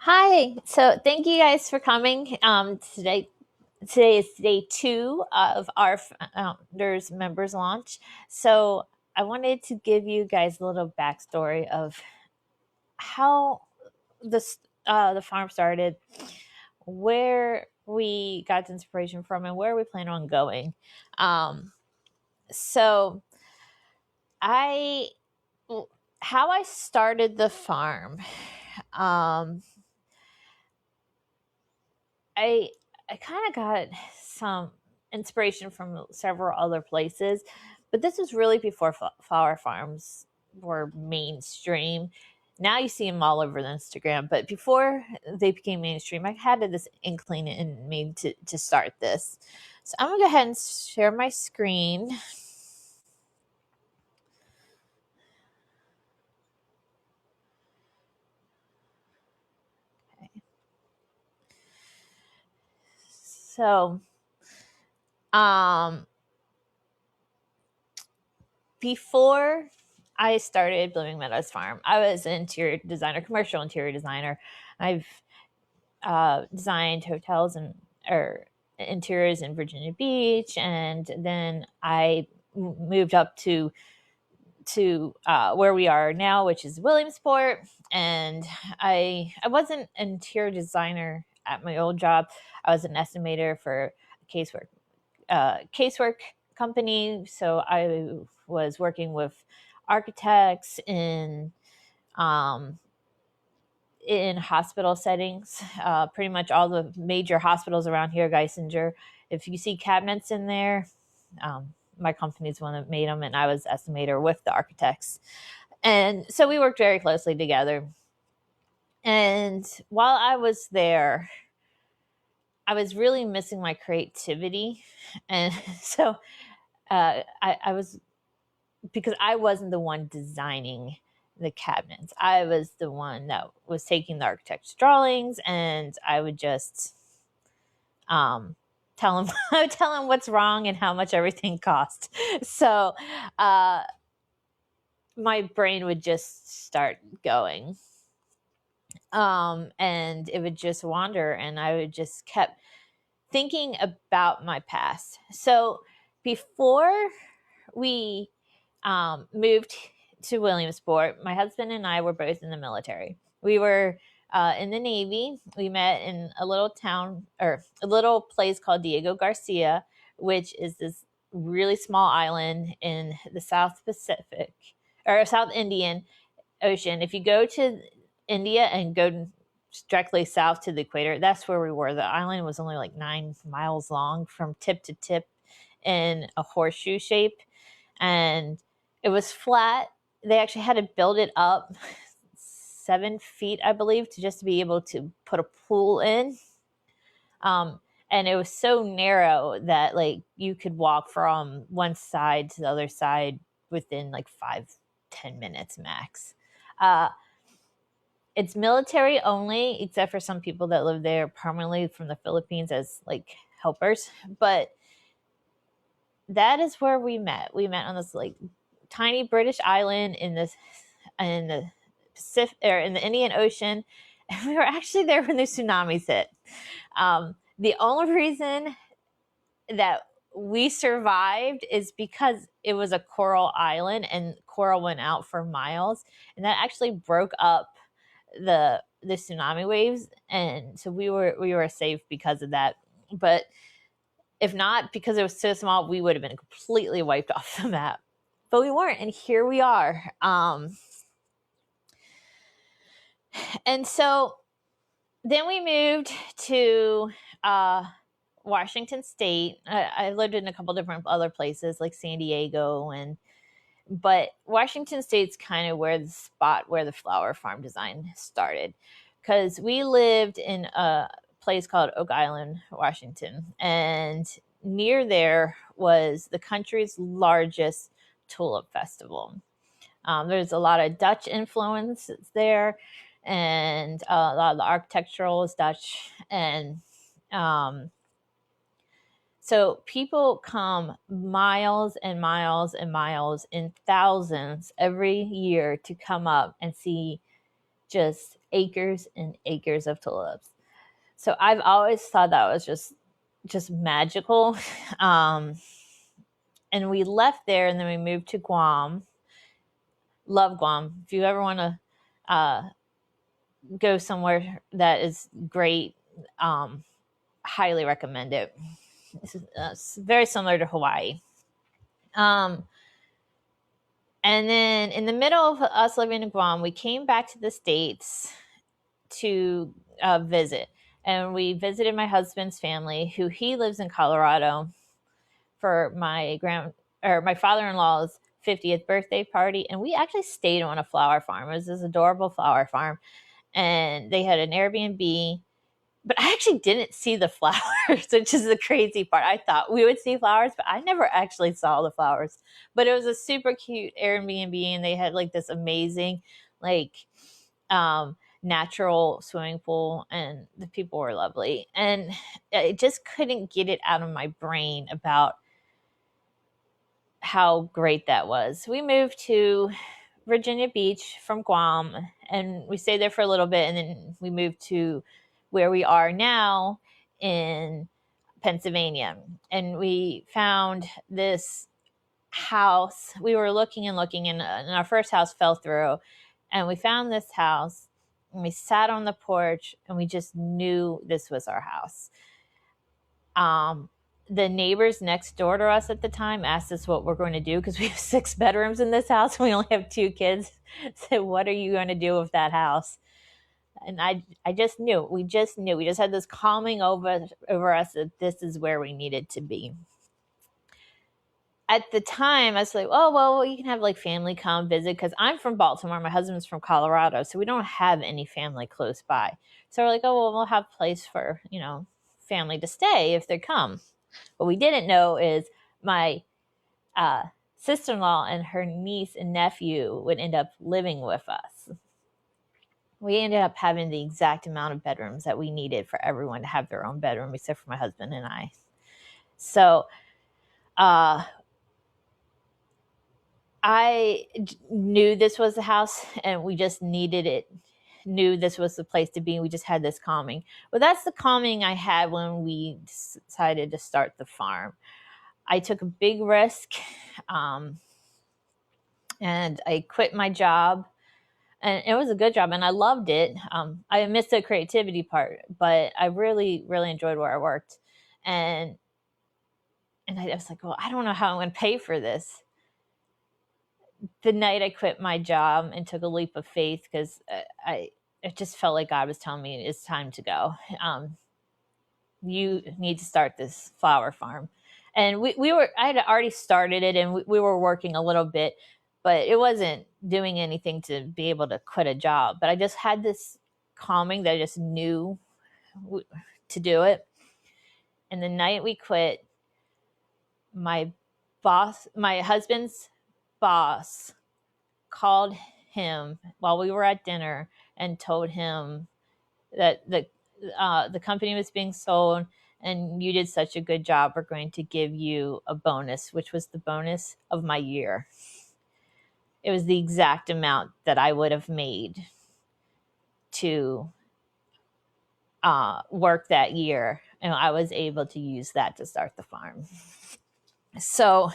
Hi. So thank you guys for coming. Today is day two of our founders members launch. So I wanted to give you guys a little backstory of how this the farm started, where we got the inspiration from, and where we plan on going. So I how I started the farm. Um, I I kind of got some inspiration from several other places, but this was really before flower farms were mainstream. Now you see them all over the Instagram, but before they became mainstream, I had this inkling in me to start this. So I'm gonna go ahead and share my screen. Okay. So, um, before I started Blooming Meadows Farm, I was an interior designer, commercial interior designer. I've designed hotels and or interiors in Virginia Beach, and then I moved up to where we are now, which is Williamsport. And I wasn't an interior designer at my old job. I was an estimator for a casework company. So I was working with architects um, in hospital settings. Pretty much all the major hospitals around here, Geisinger. If you see cabinets in there, my company's one that made them, and I was estimator with the architects. And so we worked very closely together. And while I was there, I was really missing my creativity. And so I was, because I wasn't the one designing the cabinets. I was the one that was taking the architect's drawings, and I would just um, tell him I would tell him what's wrong and how much everything cost. So my brain would just start going, and it would just wander, and I would just kept thinking about my past. So before we moved to Williamsport, my husband and I were both in the military. We were in the Navy. We met in a little town or a little place called Diego Garcia, which is this really small island in the South Pacific or South Indian Ocean. If you go to India and go directly south to the equator, that's where we were. The island was only like 9 miles long from tip to tip in a horseshoe shape, and it was flat. They actually had to build it up 7 feet, I believe, to just be able to put a pool in. And it was so narrow that like you could walk from one side to the other side within like 5-10 minutes max. Uh, it's military only, except for some people that live there permanently from the Philippines as like helpers. But that is where we met. We met on this like tiny British island in the Pacific or in the Indian Ocean, and we were actually there when the tsunamis hit. The only reason that we survived is because it was a coral island and coral went out for miles, and that actually broke up the tsunami waves, and so we were safe because of that. But if not, because it was so small, we would have been completely wiped off the map. But we weren't, and here we are. And so then we moved to Washington State. I lived in a couple different other places like San Diego, but Washington State's kind of where the spot where the flower farm design started, because we lived in a place called Oak Island, Washington, and near there was the country's largest tulip festival. There's a lot of Dutch influences there, and a lot of the architectural is Dutch, and um, so people come miles and miles and miles in thousands every year to come up and see just acres and acres of tulips. So I've always thought that was just magical. And we left there, and then we moved to Guam. Love Guam. If you ever want to go somewhere that is great, highly recommend it. It's very similar to Hawaii. And then in the middle of us living in Guam, we came back to the States to visit. And we visited my husband's family, who he lives in Colorado, for my father-in-law's 50th birthday party. And we actually stayed on a flower farm. It was this adorable flower farm. And they had an Airbnb. But I actually didn't see the flowers, which is the crazy part. I thought we would see flowers, but I never actually saw the flowers. But it was a super cute Airbnb, and they had like this amazing, like, natural swimming pool, and the people were lovely. And I just couldn't get it out of my brain about how great that was. We moved to Virginia Beach from Guam, and we stayed there for a little bit, and then we moved to where we are now in Pennsylvania. And we found this house. We were looking and looking, and our first house fell through. And we found this house, and we sat on the porch, and we just knew this was our house. The neighbors next door to us at the time asked us what we're going to do, because we have 6 bedrooms in this house. We only have 2 kids. So what are you going to do with that house? And I just knew. We just knew. We just had this calming over us that this is where we needed to be. At the time, I was like, oh, well, you can have like family come visit, because I'm from Baltimore. My husband's from Colorado. So we don't have any family close by. So we're like, oh, well, we'll have a place for, family to stay if they come. What we didn't know is my sister-in-law and her niece and nephew would end up living with us. We ended up having the exact amount of bedrooms that we needed for everyone to have their own bedroom, except for my husband and I. So I knew this was the house, and we just needed it. Knew this was the place to be. We just had this calming. Well, that's the calming I had when we decided to start the farm. I took a big risk, and I quit my job, and it was a good job, and I loved it. I missed the creativity part, but I really, really enjoyed where I worked. And I was like, well, I don't know how I'm going to pay for this. The night I quit my job and took a leap of faith, because it just felt like God was telling me it's time to go. You need to start this flower farm. And I had already started it, and we were working a little bit, but it wasn't doing anything to be able to quit a job. But I just had this calming that I just knew to do it. And the night we quit, my husband's boss called him while we were at dinner and told him that the company was being sold, and you did such a good job. We're going to give you a bonus, which was the bonus of my year. It was the exact amount that I would have made to work that year, and I was able to use that to start the farm. So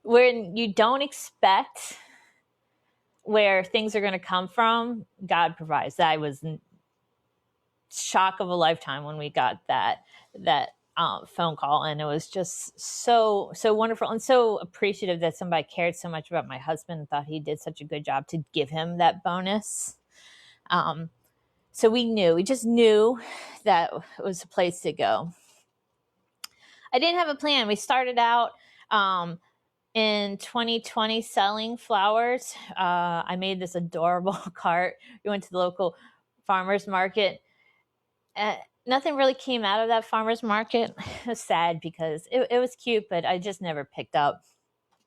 when you don't expect where things are going to come from, God provides. That was shock of a lifetime when we got that phone call, and it was just so wonderful and so appreciative that somebody cared so much about my husband and thought he did such a good job to give him that bonus. So we just knew that it was a place to go. I didn't have a plan. We started out in 2020 selling flowers. I made this adorable cart. We went to the local farmer's market. Nothing really came out of that farmer's market. It was sad because it was cute, but I just never picked up.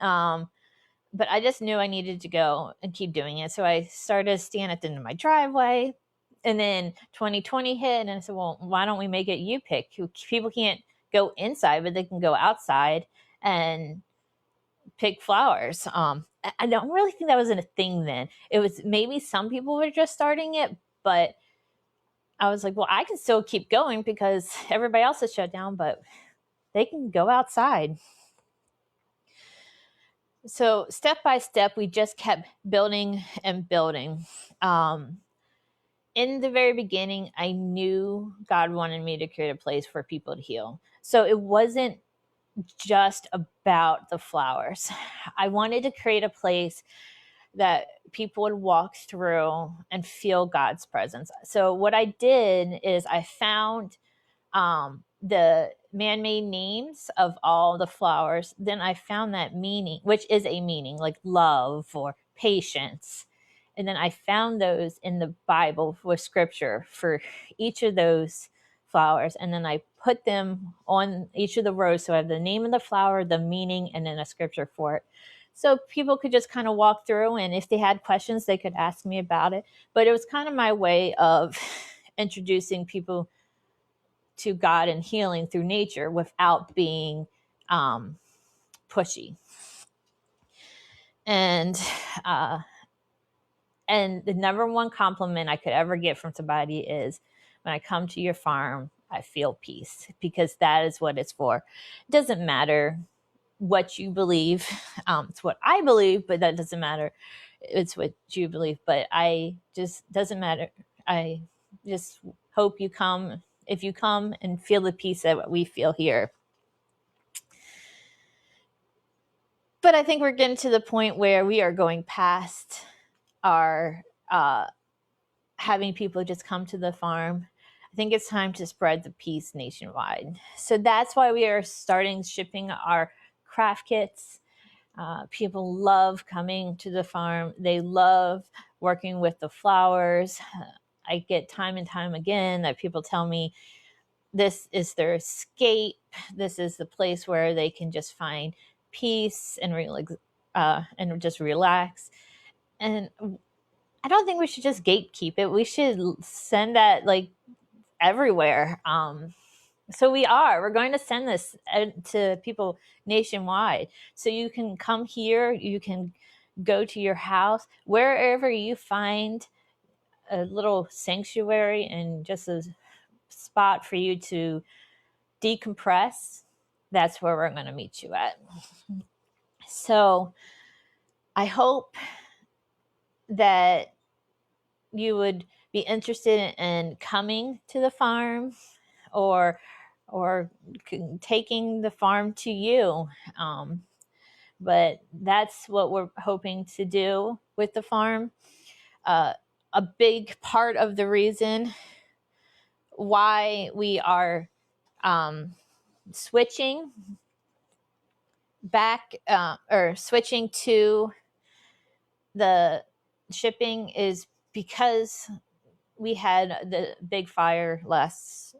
But I just knew I needed to go and keep doing it. So I started standing at the end of my driveway. And then 2020 hit, and I said, well, why don't we make it you pick? People can't go inside, but they can go outside and pick flowers. I don't really think that was a thing then. It was maybe some people were just starting it, But I was like, well, I can still keep going because everybody else is shut down, but they can go outside. So step by step, we just kept building and building. In the very beginning, I knew God wanted me to create a place for people to heal. So it wasn't just about the flowers. I wanted to create a place that people would walk through and feel God's presence. So what I did is I found the man-made names of all the flowers. Then I found that meaning, which is a meaning like love or patience. And then I found those in the Bible with scripture for each of those flowers. And then I put them on each of the rows. So I have the name of the flower, the meaning, and then a scripture for it. So people could just kind of walk through, and if they had questions, they could ask me about it. But it was kind of my way of introducing people to God and healing through nature without being pushy. And the number one compliment I could ever get from somebody is, when I come to your farm, I feel peace, because that is what it's for. It doesn't matter what you believe. It's what I believe, but that doesn't matter. It's what you believe, but I just doesn't matter. I just hope you come. If you come and feel the peace that we feel here. But I think we're getting to the point where we are going past our having people just come to the farm. I think it's time to spread the peace nationwide. So that's why we are starting shipping our craft kits. People love coming to the farm. They love working with the flowers. I get time and time again that people tell me this is their escape. This is the place where they can just find peace and just relax. And I don't think we should just gatekeep it. We should send that like everywhere. So we're going to send this to people nationwide. So you can come here, you can go to your house, wherever you find a little sanctuary and just a spot for you to decompress. That's where we're going to meet you at. So I hope that you would be interested in coming to the farm or taking the farm to you. But that's what we're hoping to do with the farm. A big part of the reason why we are switching back or switching to the shipping is because we had the big fire last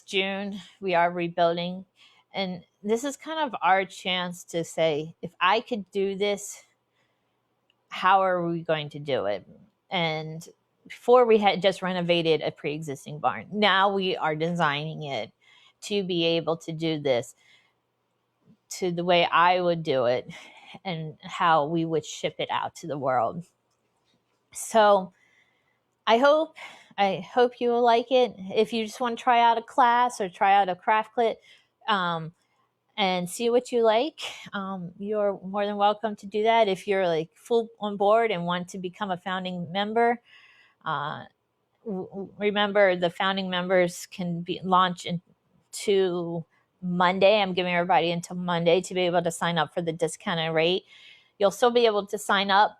June. We are rebuilding, and this is kind of our chance to say, if I could do this, how are we going to do it? And before, we had just renovated a pre-existing barn. Now we are designing it to be able to do this to the way I would do it and how we would ship it out to the world. So I hope you will like it. If you just want to try out a class or try out a craft kit and see what you like, you're more than welcome to do that. If you're like full on board and want to become a founding member, remember the founding members can be launched into Monday. I'm giving everybody until Monday to be able to sign up for the discounted rate. You'll still be able to sign up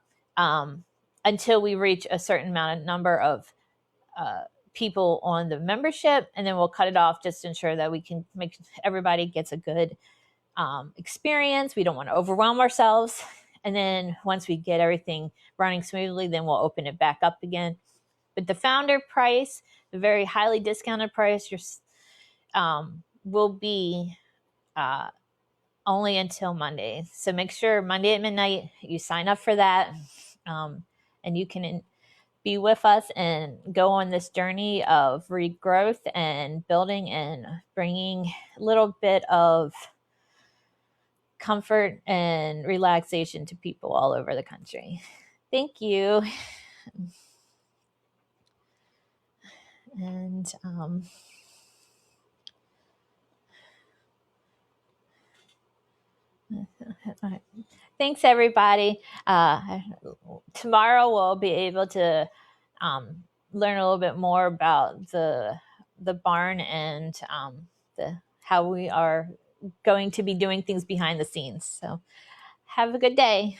until we reach a certain number of people on the membership, and then we'll cut it off just to ensure that we can make everybody gets a good experience. We don't want to overwhelm ourselves. And then once we get everything running smoothly, then we'll open it back up again. But the founder price, the very highly discounted price, will be only until Monday. So make sure Monday at midnight you sign up for that, and you can be with us and go on this journey of regrowth and building and bringing a little bit of comfort and relaxation to people all over the country. Thank you. And thanks, everybody. Tomorrow we'll be able to learn a little bit more about the barn and the how we are going to be doing things behind the scenes. So have a good day.